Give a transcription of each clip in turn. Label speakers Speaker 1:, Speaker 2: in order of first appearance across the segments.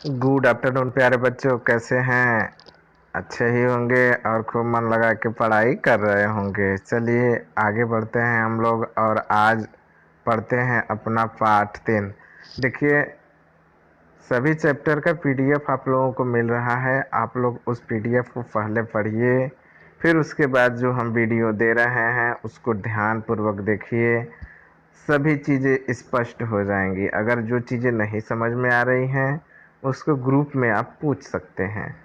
Speaker 1: Good afternoon प्यारे बच्चों, कैसे हैं? अच्छे ही होंगे और खूब मन लगा के पढ़ाई कर रहे होंगे। चलिए आगे बढ़ते हैं हम लोग और आज पढ़ते हैं अपना पाठ 3। देखिए, सभी चैप्टर का पीडीएफ आप लोगों को मिल रहा है। आप लोग उस पीडीएफ को पहले पढ़िए, फिर उसके बाद जो हम वीडियो दे रहे हैं उसको ध्यानपूर्वक देखिए। सभी चीज़ें स्पष्ट हो जाएंगी। अगर जो चीज़ें नहीं समझ में आ रही हैं उसको ग्रुप में आप पूछ सकते हैं,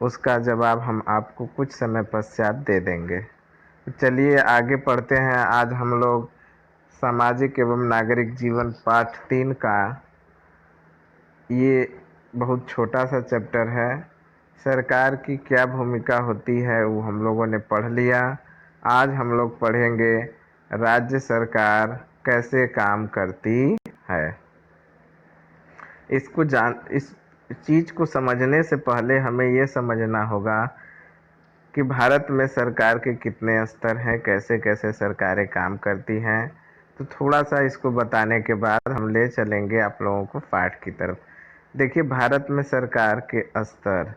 Speaker 1: उसका जवाब हम आपको कुछ समय पश्चात दे देंगे। तो चलिए आगे पढ़ते हैं। आज हम लोग सामाजिक एवं नागरिक जीवन पाठ 3 का ये बहुत छोटा सा चैप्टर है। सरकार की क्या भूमिका होती है वो हम लोगों ने पढ़ लिया। आज हम लोग पढ़ेंगे राज्य सरकार कैसे काम करती है। इस चीज़ को समझने से पहले हमें ये समझना होगा कि भारत में सरकार के कितने स्तर हैं, कैसे कैसे सरकारें काम करती हैं। तो थोड़ा सा इसको बताने के बाद हम ले चलेंगे आप लोगों को पाठ की तरफ। देखिए, भारत में सरकार के स्तर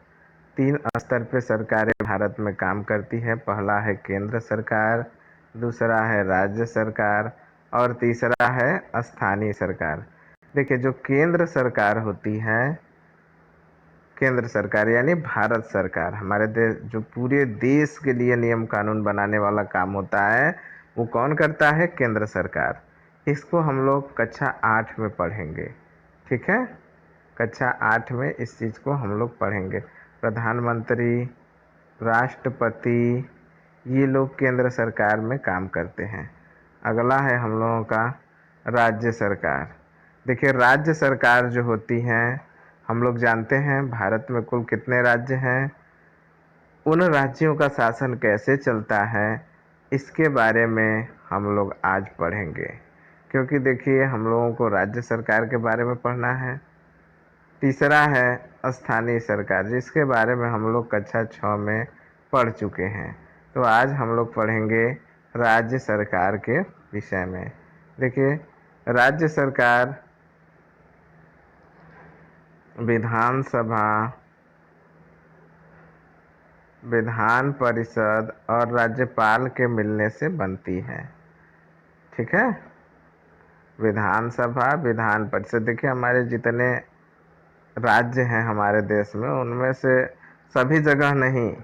Speaker 1: 3 स्तर पे सरकारें भारत में काम करती है। पहला है केंद्र सरकार, दूसरा है राज्य सरकार और तीसरा है स्थानीय सरकार। देखिए, जो केंद्र सरकार होती है, केंद्र सरकार यानी भारत सरकार, हमारे देश जो पूरे देश के लिए नियम कानून बनाने वाला काम होता है वो कौन करता है? केंद्र सरकार। इसको हम लोग कक्षा 8 में पढ़ेंगे। ठीक है, कक्षा 8 में इस चीज़ को हम लोग पढ़ेंगे। प्रधानमंत्री, राष्ट्रपति, ये लोग केंद्र सरकार में काम करते हैं। अगला है हम लोगों का राज्य सरकार। देखिए, राज्य सरकार जो होती है, हम लोग जानते हैं भारत में कुल कितने राज्य हैं, उन राज्यों का शासन कैसे चलता है, इसके बारे में हम लोग आज पढ़ेंगे। क्योंकि देखिए, हम लोगों को राज्य सरकार के बारे में पढ़ना है। तीसरा है स्थानीय सरकार, जिसके बारे में हम लोग कक्षा 6 में पढ़ चुके हैं। तो आज हम लोग पढ़ेंगे राज्य सरकार के विषय में। देखिए, राज्य सरकार विधानसभा, विधान परिषद और राज्यपाल के मिलने से बनती है। ठीक है, विधानसभा, विधान परिषद। देखिए, हमारे जितने राज्य हैं हमारे देश में, उनमें से सभी जगह नहीं,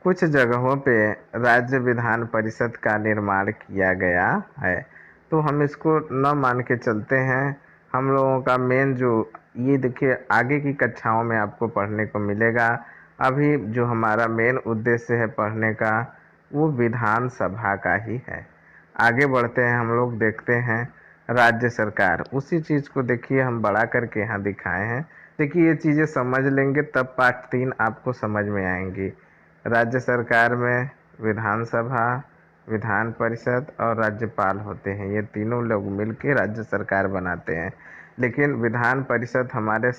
Speaker 1: कुछ जगहों पे राज्य विधान परिषद का निर्माण किया गया है। तो हम इसको न मान के चलते हैं। हम लोगों का मेन जो ये देखिए आगे की कक्षाओं में आपको पढ़ने को मिलेगा। अभी जो हमारा मेन उद्देश्य है पढ़ने का, वो विधानसभा का ही है। आगे बढ़ते हैं हम लोग, देखते हैं राज्य सरकार। उसी चीज़ को देखिए हम बड़ा करके यहाँ दिखाए हैं। देखिए, ये चीज़ें समझ लेंगे तब पाठ 3 आपको समझ में आएंगी। राज्य सरकार में विधानसभा, विधान परिषद और राज्यपाल होते हैं। ये तीनों लोग मिलकर राज्य सरकार बनाते हैं। लेकिन विधान परिषद हमारे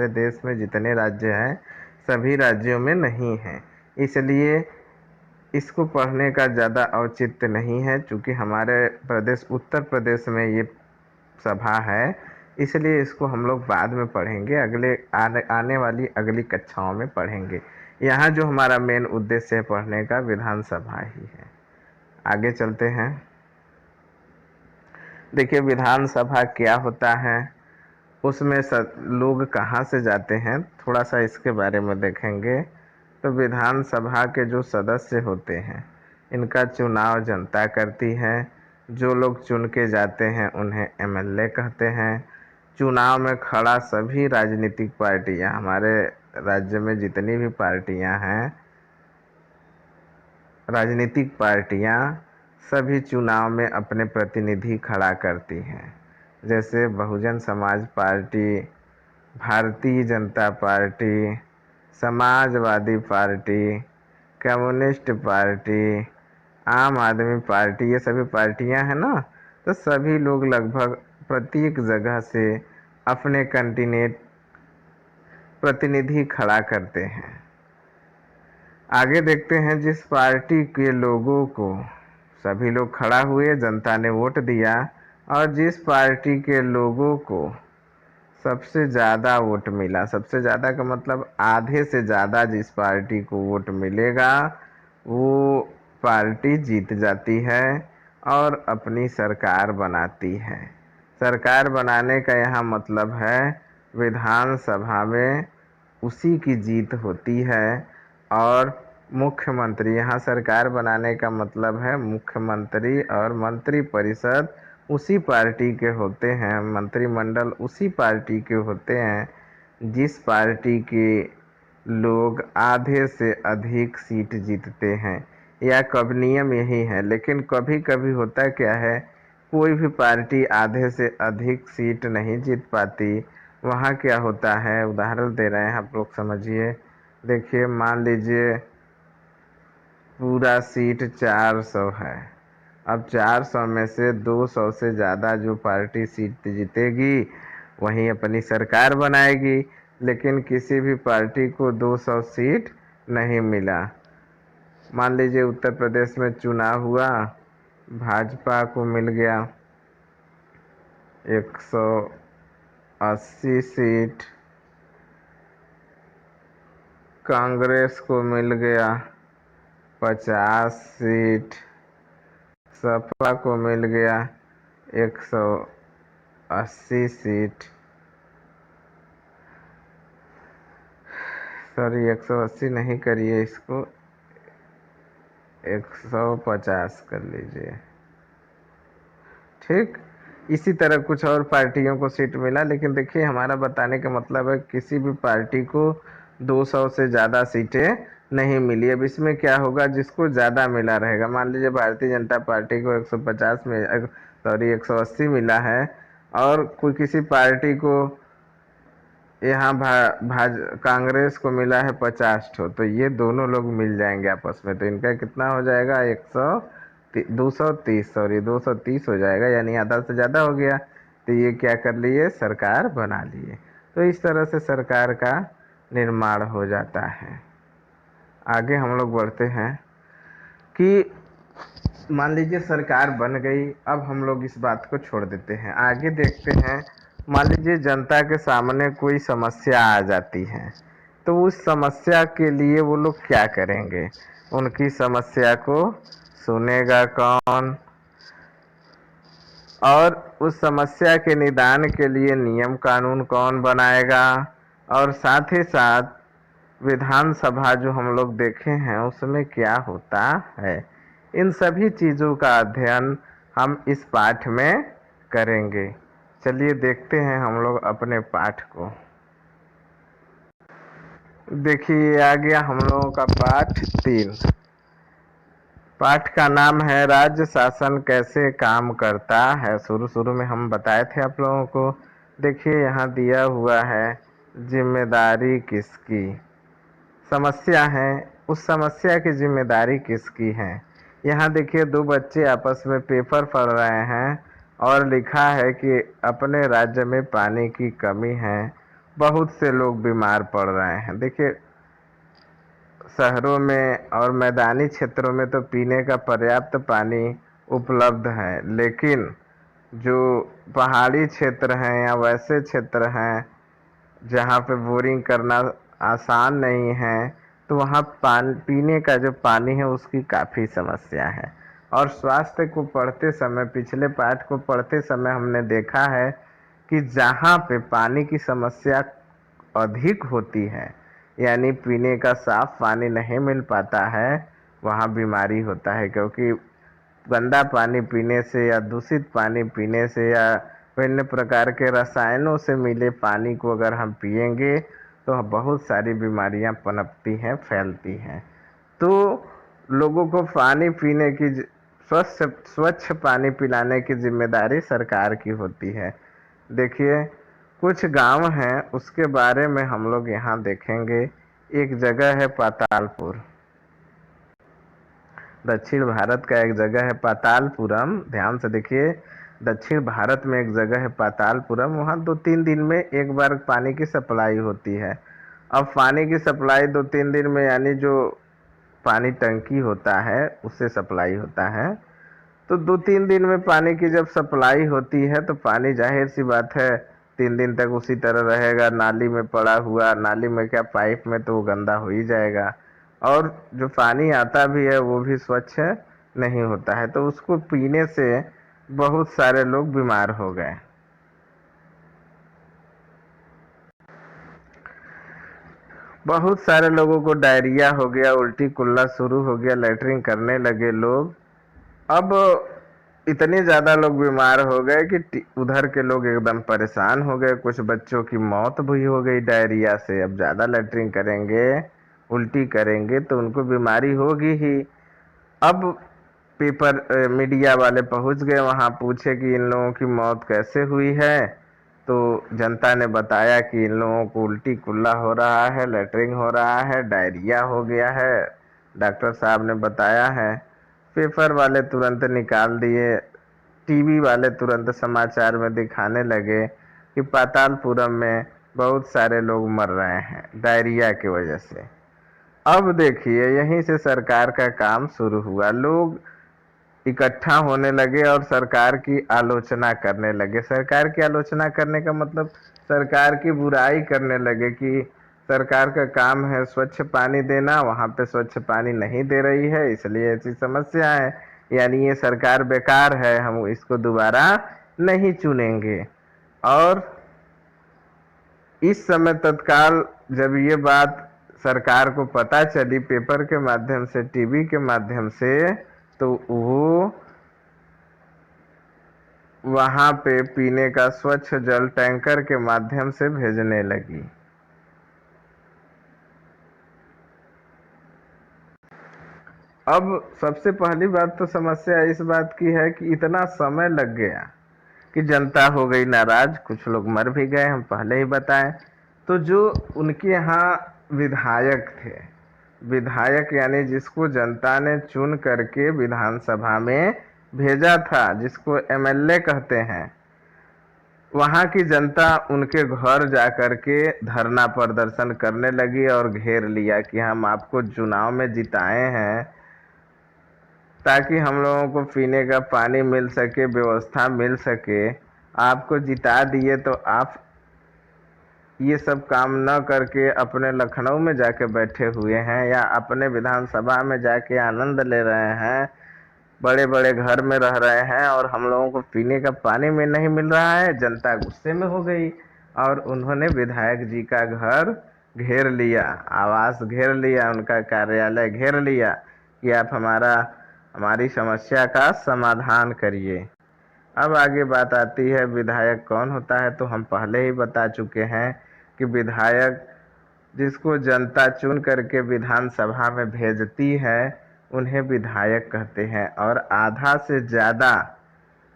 Speaker 1: देश में जितने राज्य हैं सभी राज्यों में नहीं है। इसलिए इसको पढ़ने का ज़्यादा औचित्य नहीं है। चूँकि हमारे प्रदेश उत्तर प्रदेश में ये सभा है, इसलिए इसको हम लोग बाद में पढ़ेंगे, आने वाली अगली कक्षाओं में पढ़ेंगे। यहाँ जो हमारा मेन उद्देश्य है पढ़ने का, विधानसभा ही है। आगे चलते हैं। देखिए, विधानसभा क्या होता है, उसमें लोग कहाँ से जाते हैं, थोड़ा सा इसके बारे में देखेंगे। तो विधानसभा के जो सदस्य होते हैं, इनका चुनाव जनता करती है। जो लोग चुन के जाते हैं उन्हें एमएलए कहते हैं। चुनाव में खड़ा सभी राजनीतिक पार्टियां, हमारे राज्य में जितनी भी पार्टियां हैं, राजनीतिक पार्टियां सभी चुनाव में अपने प्रतिनिधि खड़ा करती हैं। जैसे Bahujan Samaj party, Bharatiya Janata party, Samajwadi party, communist party, आम आदमी पार्टी, ये सभी पार्टियां हैं ना। तो सभी लोग लगभग प्रत्येक जगह से अपने कैंडिडेट प्रतिनिधि खड़ा करते हैं। आगे देखते हैं, जिस पार्टी के लोगों को सभी लोग खड़ा हुए, जनता ने वोट दिया, और जिस पार्टी के लोगों को सबसे ज़्यादा वोट मिला, सबसे ज़्यादा का मतलब आधे से ज़्यादा जिस पार्टी को वोट मिलेगा वो पार्टी जीत जाती है और अपनी सरकार बनाती है। सरकार बनाने का यहाँ मतलब है विधानसभा में उसी की जीत होती है। और मुख्यमंत्री, यहाँ सरकार बनाने का मतलब है मुख्यमंत्री और मंत्री परिषद उसी पार्टी के होते हैं, मंत्रिमंडल उसी पार्टी के होते हैं जिस पार्टी के लोग आधे से अधिक सीट जीतते हैं। या कब नियम यही है, लेकिन कभी कभी होता क्या है, कोई भी पार्टी आधे से अधिक सीट नहीं जीत पाती। वहाँ क्या होता है, उदाहरण दे रहे हैं, आप लोग समझिए। देखिए, मान लीजिए पूरा सीट 400 है। अब 400 में से 200 से ज़्यादा जो पार्टी सीट जीतेगी वही अपनी सरकार बनाएगी। लेकिन किसी भी पार्टी को 200 सीट नहीं मिला। मान लीजिए उत्तर प्रदेश में चुनाव हुआ, भाजपा को मिल गया 180 सीट, कांग्रेस को मिल गया 50 सीट, सपा को मिल गया 180 सीट, सॉरी 180 नहीं करिए, इसको 150 कर लीजिए। ठीक, इसी तरह कुछ और पार्टियों को सीट मिला। लेकिन देखिए, हमारा बताने का मतलब है किसी भी पार्टी को 200 से ज़्यादा सीटें नहीं मिली। अब इसमें क्या होगा, जिसको ज़्यादा मिला रहेगा, मान लीजिए भारतीय जनता पार्टी को 150 में सॉरी 180 मिला है और कोई किसी पार्टी को यहाँ कांग्रेस को मिला है 50 ठो, तो ये दोनों लोग मिल जाएंगे आपस में, तो इनका कितना हो जाएगा, 230, सॉरी 230 हो जाएगा, यानी आधा से ज़्यादा हो गया। तो ये क्या कर लिए, सरकार बना लिए। तो इस तरह से सरकार का निर्माण हो जाता है। आगे हम लोग बढ़ते हैं कि मान लीजिए सरकार बन गई। अब हम लोग इस बात को छोड़ देते हैं, आगे देखते हैं। मान लीजिए जनता के सामने कोई समस्या आ जाती है, तो उस समस्या के लिए वो लोग क्या करेंगे, उनकी समस्या को सुनेगा कौन, और उस समस्या के निदान के लिए नियम कानून कौन बनाएगा। और साथ ही साथ विधानसभा जो हम लोग देखे हैं उसमें क्या होता है, इन सभी चीज़ों का अध्ययन हम इस पाठ में करेंगे। चलिए देखते हैं हम लोग अपने पाठ को। देखिए, आ गया हम लोगों का पाठ 3। पाठ का नाम है राज्य शासन कैसे काम करता है। शुरू शुरू में हम बताए थे आप लोगों को। देखिए, यहाँ दिया हुआ है जिम्मेदारी किसकी, समस्या है, उस समस्या की जिम्मेदारी किसकी है। यहाँ देखिए, दो बच्चे आपस में पेपर पढ़ रहे हैं और लिखा है कि अपने राज्य में पानी की कमी है, बहुत से लोग बीमार पड़ रहे हैं। देखिए, शहरों में और मैदानी क्षेत्रों में तो पीने का पर्याप्त पानी उपलब्ध है, लेकिन जो पहाड़ी क्षेत्र हैं या वैसे क्षेत्र हैं जहाँ पे बोरिंग करना आसान नहीं है, तो वहाँ पीने का जो पानी है उसकी काफ़ी समस्या है। और स्वास्थ्य को पढ़ते समय, पिछले पाठ को पढ़ते समय हमने देखा है कि जहाँ पे पानी की समस्या अधिक होती है, यानी पीने का साफ पानी नहीं मिल पाता है, वहाँ बीमारी होता है। क्योंकि गंदा पानी पीने से या दूषित पानी पीने से या विभिन्न प्रकार के रसायनों से मिले पानी को अगर हम पिएंगे तो बहुत सारी बीमारियां पनपती हैं, फैलती हैं। तो लोगों को पानी पीने की स्वच्छ स्वच्छ पानी पिलाने की जिम्मेदारी सरकार की होती है। देखिए, कुछ गांव हैं उसके बारे में हम लोग यहाँ देखेंगे। एक जगह है पातालपुर, दक्षिण भारत का एक जगह है पातालपुरम, ध्यान से देखिए। दक्षिण भारत में एक जगह है पातालपुरम, वहाँ 2-3 दिन में एक बार पानी की सप्लाई होती है। अब पानी की सप्लाई 2-3 दिन में, यानी जो पानी टंकी होता है उससे सप्लाई होता है, तो 2-3 दिन में पानी की जब सप्लाई होती है तो पानी जाहिर सी बात है 3 दिन तक उसी तरह रहेगा, नाली में पड़ा हुआ, नाली में क्या पाइप में, तो वो गंदा हो ही जाएगा। और जो पानी आता भी है वो भी स्वच्छ नहीं होता है, तो उसको पीने से बहुत सारे लोग बीमार हो गए। बहुत सारे लोगों को डायरिया हो गया, उल्टी कुल्ला शुरू हो गया, लेटरिन करने लगे लोग। अब इतने ज़्यादा लोग बीमार हो गए कि उधर के लोग एकदम परेशान हो गए। कुछ बच्चों की मौत भी हो गई डायरिया से। अब ज़्यादा लेटरिन करेंगे, उल्टी करेंगे तो उनको बीमारी होगी ही। अब मीडिया वाले पहुंच गए वहां, पूछे कि इन लोगों की मौत कैसे हुई है। तो जनता ने बताया कि इन लोगों को उल्टी कुल्ला हो रहा है, लेटरिन हो रहा है, डायरिया हो गया है, डॉक्टर साहब ने बताया है। पेपर वाले तुरंत निकाल दिए, टीवी वाले तुरंत समाचार में दिखाने लगे कि पातालपुरम में बहुत सारे लोग मर रहे हैं डायरिया की वजह से। अब देखिए, यहीं से सरकार का काम शुरू हुआ। लोग इकट्ठा होने लगे और सरकार की आलोचना करने लगे। सरकार की आलोचना करने का मतलब सरकार की बुराई करने लगे कि सरकार का काम है स्वच्छ पानी देना, वहां पे स्वच्छ पानी नहीं दे रही है, इसलिए ऐसी समस्या है। यानी ये सरकार बेकार है, हम इसको दोबारा नहीं चुनेंगे। और इस समय तत्काल जब ये बात सरकार को पता चली पेपर के माध्यम से, टीवी के माध्यम से, तो वो वहां पे पीने का स्वच्छ जल टैंकर के माध्यम से भेजने लगी। अब सबसे पहली बात तो समस्या इस बात की है कि इतना समय लग गया कि जनता हो गई नाराज, कुछ लोग मर भी गए, हम पहले ही बताएं। तो जो उनके यहाँ विधायक थे, विधायक यानी जिसको जनता ने चुन करके विधानसभा में भेजा था, जिसको एमएलए कहते हैं, वहां की जनता उनके घर जाकर के धरना प्रदर्शन करने लगी और घेर लिया कि हम आपको चुनाव में जिताए हैं ताकि हम लोगों को पीने का पानी मिल सके, व्यवस्था मिल सके। आपको जिता दिए तो आप ये सब काम न करके अपने लखनऊ में जाके बैठे हुए हैं या अपने विधानसभा में जाके आनंद ले रहे हैं, बड़े बड़े घर में रह रहे हैं, और हम लोगों को पीने का पानी में नहीं मिल रहा है। जनता गुस्से में हो गई और उन्होंने विधायक जी का घर घेर लिया, आवास घेर लिया, उनका कार्यालय घेर लिया कि आप हमारी समस्या का समाधान करिए। अब आगे बात आती है विधायक कौन होता है, तो हम पहले ही बता चुके हैं कि विधायक जिसको जनता चुन करके विधानसभा में भेजती है उन्हें विधायक कहते हैं। और आधा से ज़्यादा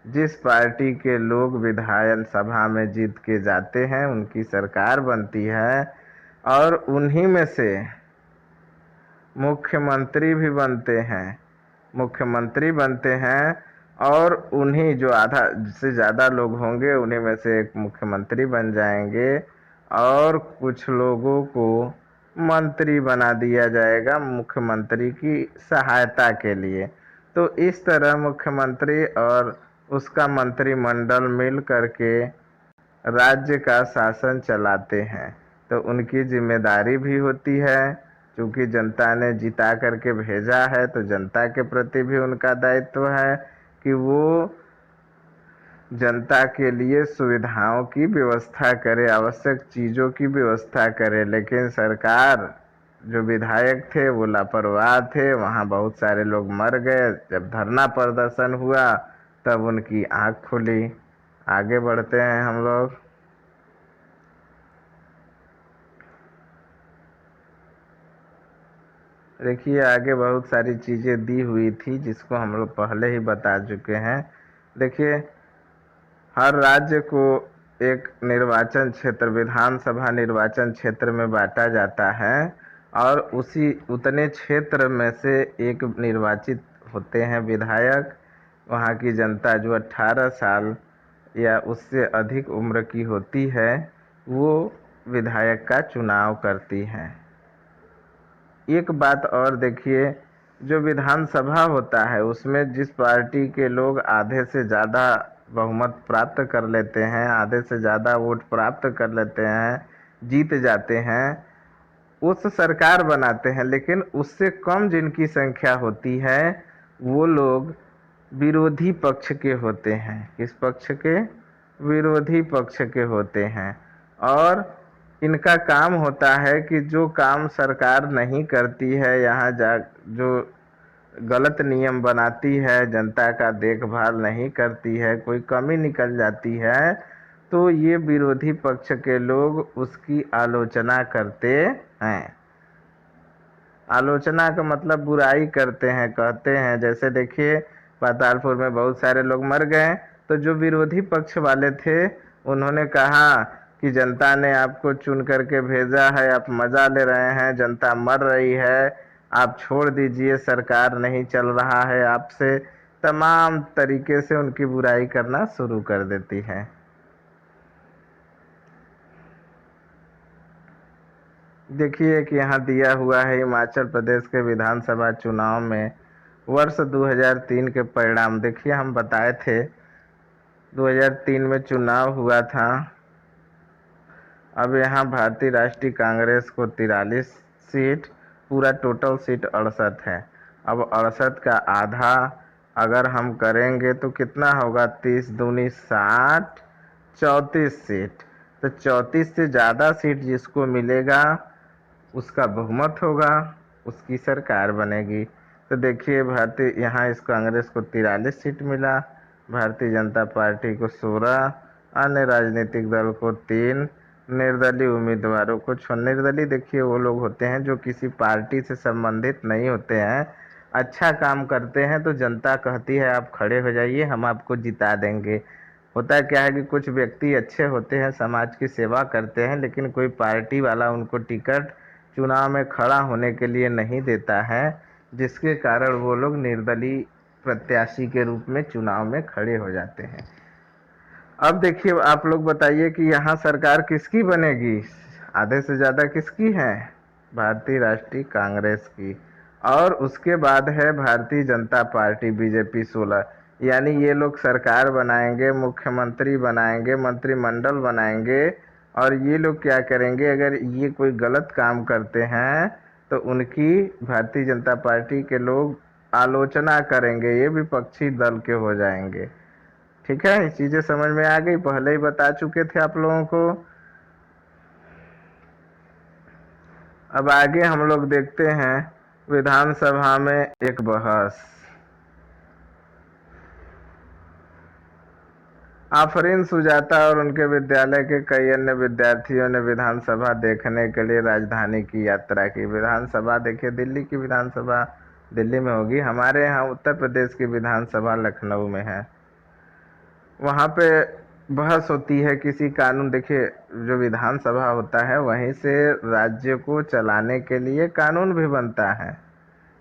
Speaker 1: जिस पार्टी के लोग विधानसभा में जीत के जाते हैं उनकी सरकार बनती है, और उन्हीं में से मुख्यमंत्री भी बनते हैं। मुख्यमंत्री बनते हैं और उन्हीं जो आधा से ज़्यादा लोग होंगे उन्हीं में से एक मुख्यमंत्री बन जाएंगे, और कुछ लोगों को मंत्री बना दिया जाएगा मुख्यमंत्री की सहायता के लिए। तो इस तरह मुख्यमंत्री और उसका मंत्रिमंडल मिल करके राज्य का शासन चलाते हैं। तो उनकी जिम्मेदारी भी होती है, क्योंकि जनता ने जिता करके भेजा है तो जनता के प्रति भी उनका दायित्व है कि वो जनता के लिए सुविधाओं की व्यवस्था करे, आवश्यक चीज़ों की व्यवस्था करे। लेकिन सरकार, जो विधायक थे वो लापरवाह थे, वहाँ बहुत सारे लोग मर गए। जब धरना प्रदर्शन हुआ तब उनकी आँख खुली। आगे बढ़ते हैं हम लोग। देखिए, आगे बहुत सारी चीज़ें दी हुई थी जिसको हम लोग पहले ही बता चुके हैं। देखिए, हर राज्य को एक निर्वाचन क्षेत्र, विधानसभा निर्वाचन क्षेत्र में बांटा जाता है, और उसी उतने क्षेत्र में से एक निर्वाचित होते हैं विधायक। वहाँ की जनता जो 18 साल या उससे अधिक उम्र की होती है वो विधायक का चुनाव करती है। एक बात और देखिए, जो विधानसभा होता है उसमें जिस पार्टी के लोग आधे से ज़्यादा बहुमत प्राप्त कर लेते हैं, आधे से ज़्यादा वोट प्राप्त कर लेते हैं, जीत जाते हैं, उस सरकार बनाते हैं। लेकिन उससे कम जिनकी संख्या होती है वो लोग विरोधी पक्ष के होते हैं। किस पक्ष के? विरोधी पक्ष के होते हैं। और इनका काम होता है कि जो काम सरकार नहीं करती है, यहाँ जा जो गलत नियम बनाती है, जनता का देखभाल नहीं करती है, कोई कमी निकल जाती है, तो ये विरोधी पक्ष के लोग उसकी आलोचना करते हैं। आलोचना का मतलब बुराई करते हैं, कहते हैं। जैसे देखिए, पातालपुर में बहुत सारे लोग मर गए, तो जो विरोधी पक्ष वाले थे उन्होंने कहा कि जनता ने आपको चुन करके भेजा है, आप मजा ले रहे हैं, जनता मर रही है, आप छोड़ दीजिए, सरकार नहीं चल रहा है आपसे। तमाम तरीके से उनकी बुराई करना शुरू कर देती है। देखिए कि यहाँ दिया हुआ है हिमाचल प्रदेश के विधानसभा चुनाव में वर्ष 2003 के परिणाम। देखिए, हम बताए थे 2003 में चुनाव हुआ था। अब यहाँ भारतीय राष्ट्रीय कांग्रेस को 43 सीट, पूरा टोटल सीट 68 है। अब 68 का आधा अगर हम करेंगे तो कितना होगा? 30 दूनी 60, 34 सीट। तो 34 से ज़्यादा सीट जिसको मिलेगा उसका बहुमत होगा, उसकी सरकार बनेगी। तो देखिए, भारतीय यहाँ इस कांग्रेस को 43 सीट मिला, भारतीय जनता पार्टी को 16, अन्य राजनीतिक दल को 3, निर्दलीय उम्मीदवारों को 6। निर्दलीय देखिए वो लोग होते हैं जो किसी पार्टी से संबंधित नहीं होते हैं, अच्छा काम करते हैं तो जनता कहती है आप खड़े हो जाइए, हम आपको जिता देंगे। होता क्या है कि कुछ व्यक्ति अच्छे होते हैं, समाज की सेवा करते हैं, लेकिन कोई पार्टी वाला उनको टिकट चुनाव में खड़ा होने के लिए नहीं देता है, जिसके कारण वो लोग निर्दलीय प्रत्याशी के रूप में चुनाव में खड़े हो जाते हैं। अब देखिए, आप लोग बताइए कि यहाँ सरकार किसकी बनेगी? आधे से ज़्यादा किसकी है? भारतीय राष्ट्रीय कांग्रेस की। और उसके बाद है भारतीय जनता पार्टी, बीजेपी 16। यानी ये लोग सरकार बनाएंगे, मुख्यमंत्री बनाएंगे, मंत्रिमंडल बनाएंगे। और ये लोग क्या करेंगे? अगर ये कोई गलत काम करते हैं तो उनकी भारतीय जनता पार्टी के लोग आलोचना करेंगे, ये विपक्षी दल के हो जाएंगे। ठीक है, ये चीजें समझ में आ गई, पहले ही बता चुके थे आप लोगों को। अब आगे हम लोग देखते हैं विधानसभा में एक बहस। आफरीन सुजाता और उनके विद्यालय के कई अन्य विद्यार्थियों ने विधानसभा देखने के लिए राजधानी की यात्रा की। विधानसभा देखिए, दिल्ली की विधानसभा दिल्ली में होगी, हमारे यहाँ उत्तर प्रदेश की विधानसभा लखनऊ में है। वहाँ पे बहस होती है किसी कानून। देखिए, जो विधानसभा होता है वहीं से राज्य को चलाने के लिए कानून भी बनता है,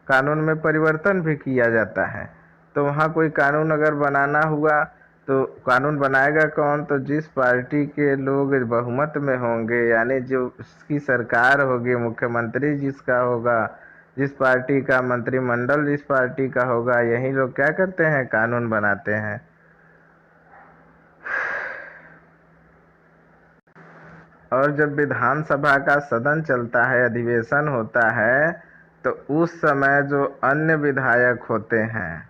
Speaker 1: कानून में परिवर्तन भी किया जाता है। तो वहाँ कोई कानून अगर बनाना हुआ तो कानून बनाएगा कौन? तो जिस पार्टी के लोग बहुमत में होंगे, यानी जो उसकी सरकार होगी, मुख्यमंत्री जिसका होगा, जिस पार्टी का मंत्रिमंडल जिस पार्टी का होगा, यही लोग क्या करते हैं? कानून बनाते हैं। और जब विधानसभा का सदन चलता है, अधिवेशन होता है, तो उस समय जो अन्य विधायक होते हैं,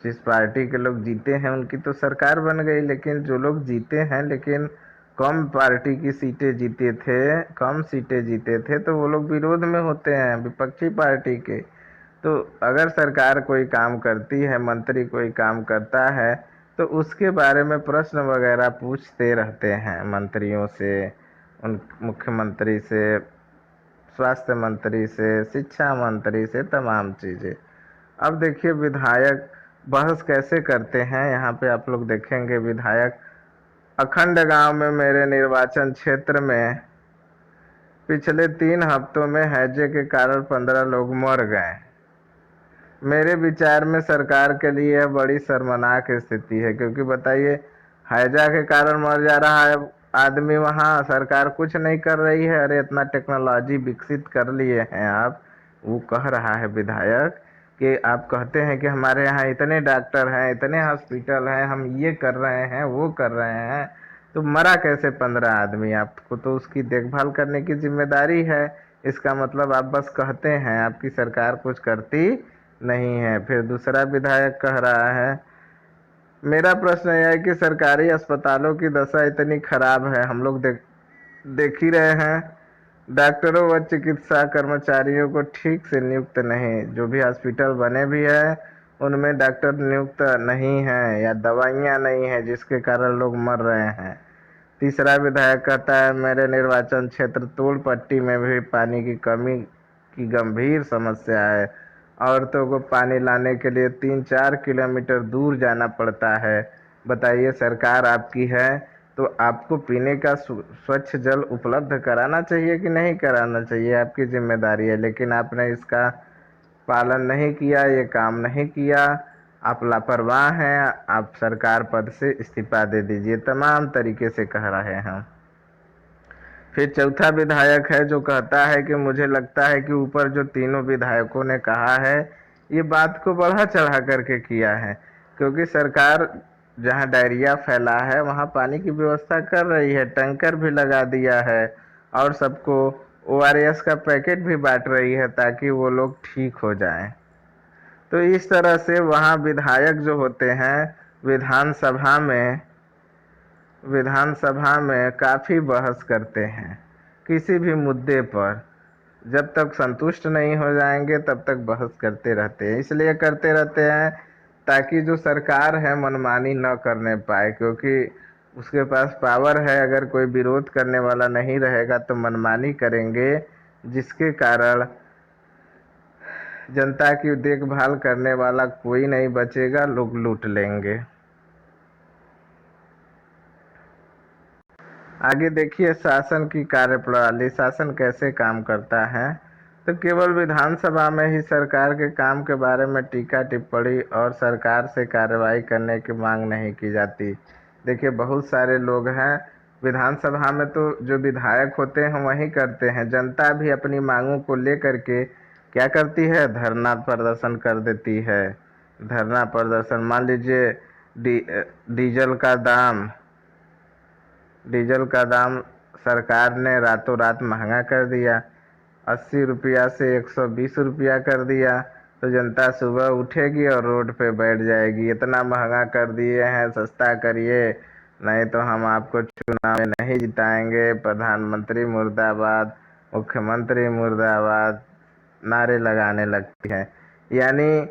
Speaker 1: जिस पार्टी के लोग जीते हैं उनकी तो सरकार बन गई, लेकिन जो लोग जीते हैं लेकिन कम पार्टी की सीटें जीते थे, कम सीटें जीते थे, तो वो लोग विरोध में होते हैं, विपक्षी पार्टी के। तो अगर सरकार कोई काम करती है, मंत्री कोई काम करता है, तो उसके बारे में प्रश्न वगैरह पूछते रहते हैं मंत्रियों से, उन मुख्यमंत्री से, स्वास्थ्य मंत्री से, शिक्षा मंत्री से, तमाम चीज़ें। अब देखिए विधायक बहस कैसे करते हैं, यहाँ पे आप लोग देखेंगे। विधायक, अखंड गांव में मेरे निर्वाचन क्षेत्र में पिछले 3 हफ्तों में हैजे के कारण 15 लोग मर गए। मेरे विचार में सरकार के लिए यह बड़ी शर्मनाक स्थिति है, क्योंकि बताइए, हैजा के कारण मर जा रहा है आदमी, वहाँ सरकार कुछ नहीं कर रही है। अरे इतना टेक्नोलॉजी विकसित कर लिए हैं आप, वो कह रहा है विधायक कि आप कहते हैं कि हमारे यहाँ इतने डॉक्टर हैं, इतने हॉस्पिटल हैं, हम ये कर रहे हैं, वो कर रहे हैं, तो मरा कैसे 15 आदमी? आपको तो उसकी देखभाल करने की जिम्मेदारी है। इसका मतलब आप बस कहते हैं, आपकी सरकार कुछ करती नहीं है। फिर दूसरा विधायक कह रहा है, मेरा प्रश्न यह है कि सरकारी अस्पतालों की दशा इतनी खराब है, हम लोग देख ही रहे हैं। डॉक्टरों व चिकित्सा कर्मचारियों को ठीक से नियुक्त नहीं, जो भी हॉस्पिटल बने भी है उनमें डॉक्टर नियुक्त नहीं है या दवाइयाँ नहीं है, जिसके कारण लोग मर रहे हैं। तीसरा विधायक कहता है, मेरे निर्वाचन क्षेत्र तोड़ पट्टी में भी पानी की कमी की गंभीर समस्या है। औरतों को पानी लाने के लिए 3-4 किलोमीटर दूर जाना पड़ता है। बताइए, सरकार आपकी है तो आपको पीने का स्वच्छ जल उपलब्ध कराना चाहिए कि नहीं कराना चाहिए? आपकी जिम्मेदारी है, लेकिन आपने इसका पालन नहीं किया, ये काम नहीं किया। आप लापरवाह हैं, आप सरकार पद से इस्तीफा दे दीजिए, तमाम तरीके से कह रहे हैं। फिर चौथा विधायक है जो कहता है कि मुझे लगता है कि ऊपर जो तीनों विधायकों ने कहा है, ये बात को बढ़ा चढ़ा करके किया है, क्योंकि सरकार जहां डायरिया फैला है वहां पानी की व्यवस्था कर रही है, टैंकर भी लगा दिया है और सबको ओआरएस का पैकेट भी बांट रही है ताकि वो लोग ठीक हो जाएं। तो इस तरह से वहाँ विधायक जो होते हैं विधानसभा में विधानसभा में काफ़ी बहस करते हैं किसी भी मुद्दे पर। जब तक संतुष्ट नहीं हो जाएंगे तब तक बहस करते रहते हैं। इसलिए करते रहते हैं ताकि जो सरकार है मनमानी न करने पाए, क्योंकि उसके पास पावर है। अगर कोई विरोध करने वाला नहीं रहेगा तो मनमानी करेंगे, जिसके कारण जनता की देखभाल करने वाला कोई नहीं बचेगा, लोग लूट लेंगे। आगे देखिए शासन की कार्यप्रणाली, शासन कैसे काम करता है। तो केवल विधानसभा में ही सरकार के काम के बारे में टीका टिप्पणी और सरकार से कार्रवाई करने की मांग नहीं की जाती। देखिए बहुत सारे लोग हैं विधानसभा में, तो जो विधायक होते हैं वही करते हैं। जनता भी अपनी मांगों को लेकर के क्या करती है, धरना प्रदर्शन कर देती है। धरना प्रदर्शन, मान लीजिए डी, डीजल का दाम डीजल का दाम सरकार ने रातों रात महंगा कर दिया, 80 रुपया से 120 रुपया कर दिया। तो जनता सुबह उठेगी और रोड पे बैठ जाएगी, इतना महंगा कर दिए हैं, सस्ता करिए, नहीं तो हम आपको चुनाव में नहीं जिताएंगे। प्रधानमंत्री मुर्दाबाद, मुख्यमंत्री मुर्दाबाद नारे लगाने लगती है। यानी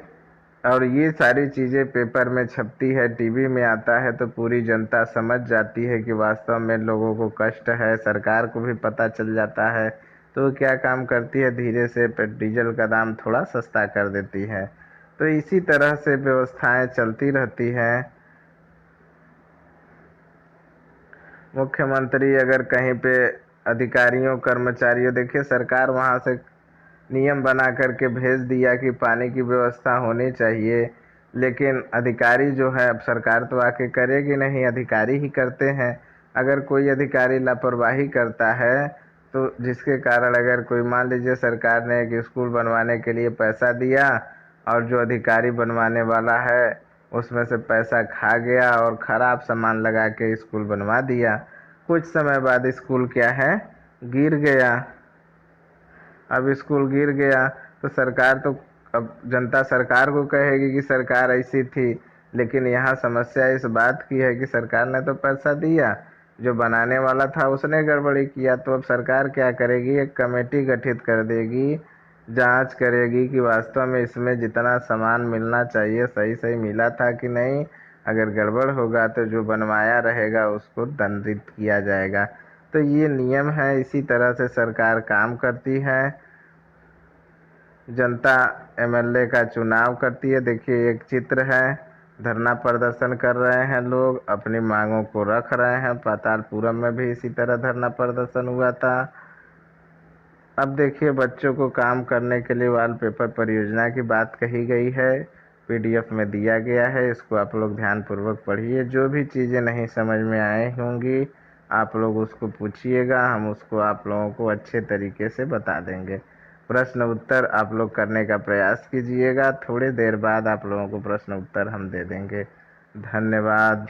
Speaker 1: और ये सारी चीज़ें पेपर में छपती है, टीवी में आता है, तो पूरी जनता समझ जाती है कि वास्तव में लोगों को कष्ट है। सरकार को भी पता चल जाता है, तो वो क्या काम करती है, धीरे से डीजल का दाम थोड़ा सस्ता कर देती है। तो इसी तरह से व्यवस्थाएं चलती रहती हैं। मुख्यमंत्री अगर कहीं पे अधिकारियों कर्मचारियों, देखिए सरकार वहाँ से नियम बना करके भेज दिया कि पानी की व्यवस्था होनी चाहिए, लेकिन अधिकारी जो है, अब सरकार तो आके करेगी नहीं, अधिकारी ही करते हैं। अगर कोई अधिकारी लापरवाही करता है तो जिसके कारण अगर कोई, मान लीजिए सरकार ने एक स्कूल बनवाने के लिए पैसा दिया और जो अधिकारी बनवाने वाला है उसमें से पैसा खा गया और ख़राब सामान लगा के स्कूल बनवा दिया, कुछ समय बाद स्कूल क्या है, गिर गया। अब स्कूल गिर गया तो सरकार तो, अब जनता सरकार को कहेगी कि सरकार ऐसी थी, लेकिन यहाँ समस्या इस बात की है कि सरकार ने तो पैसा दिया, जो बनाने वाला था उसने गड़बड़ी किया। तो अब सरकार क्या करेगी, एक कमेटी गठित कर देगी, जांच करेगी कि वास्तव में इसमें जितना सामान मिलना चाहिए सही सही मिला था कि नहीं। अगर गड़बड़ होगा तो जो बनवाया रहेगा उसको दंडित किया जाएगा। तो ये नियम है, इसी तरह से सरकार काम करती है। जनता एमएलए का चुनाव करती है। देखिए एक चित्र है, धरना प्रदर्शन कर रहे हैं लोग, अपनी मांगों को रख रहे हैं। पातालपुरम में भी इसी तरह धरना प्रदर्शन हुआ था। अब देखिए बच्चों को काम करने के लिए वॉलपेपर परियोजना की बात कही गई है, पीडीएफ में दिया गया है, इसको आप लोग ध्यानपूर्वक पढ़िए। जो भी चीज़ें नहीं समझ में आए होंगी आप लोग उसको पूछिएगा, हम उसको आप लोगों को अच्छे तरीके से बता देंगे। प्रश्न उत्तर आप लोग करने का प्रयास कीजिएगा। थोड़ी देर बाद आप लोगों को प्रश्न उत्तर हम दे देंगे। धन्यवाद।